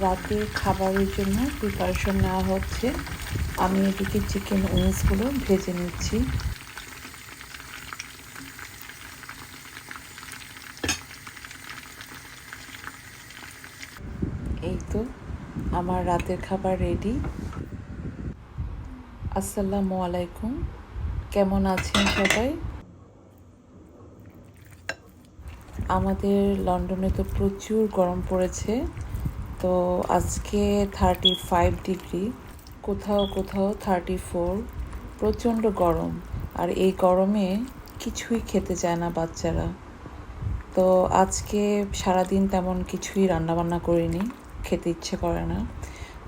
রাতের খাবারের জন্য প্রিপারেশন নেওয়া হচ্ছে। আমি এদিকে চিকেন উইংসগুলো ভেজে নিচ্ছি। এই তো আমার রাতের খাবার রেডি। আসসালামু আলাইকুম, কেমন আছেন সবাই? আমাদের লন্ডনে তো প্রচুর গরম পড়েছে। তো আজকে 35 ডিগ্রি, কোথাও কোথাও 34। প্রচণ্ড গরম। আর এই গরমে কিছুই খেতে চায় না বাচ্চারা। তো আজকে সারাদিন তেমন কিছুই রান্নাবান্না করিনি, খেতে ইচ্ছে করে না।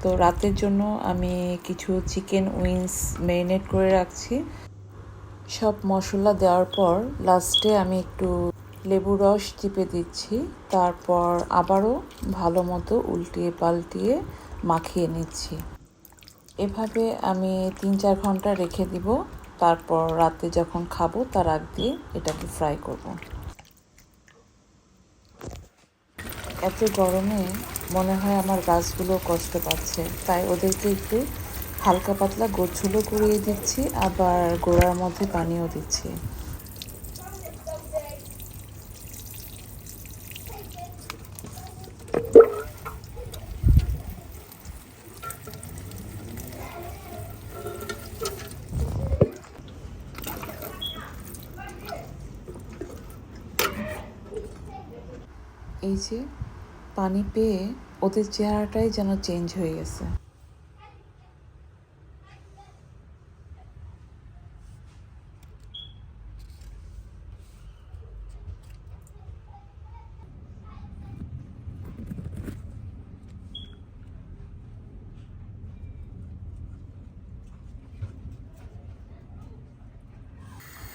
তো রাতের জন্য আমি কিছু চিকেন উইংস ম্যারিনেট করে রাখছি। সব মশলা দেওয়ার পর লাস্টে আমি একটু লেবুর রস চিপে দিচ্ছি। তারপর আবারও ভালো মতো উল্টিয়ে পাল্টিয়ে মাখিয়ে নিচ্ছি। এভাবে আমি 3-4 ঘন্টা রেখে দিব। তারপর রাতে যখন খাবো তার আগ দিয়ে এটাকে ফ্রাই করব। এত গরমে মনে হয় আমার গাছগুলো কষ্ট পাচ্ছে, তাই ওদেরকে একটু হালকা পাতলা গোছগুলো করিয়ে দিচ্ছি, আবার গোড়ার মধ্যে পানিও দিচ্ছি। এই যে পানি পেয়ে ওদের চেহারাটাই যেন চেঞ্জ হয়ে গেছে।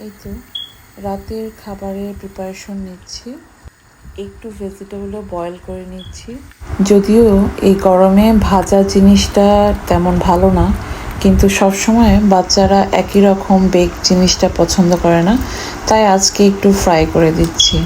এই তো রাতের খাবারের প্রিপারেশন নিচ্ছি। একটু ভেজিটেবলও বয়েল করে নিচ্ছি। যদিও এই গরমে ভাজা জিনিসটা তেমন ভালো না, কিন্তু সবসময় বাচ্চারা একই রকম বেক জিনিসটা পছন্দ করে না, তাই আজকে একটু ফ্রাই করে দিচ্ছি।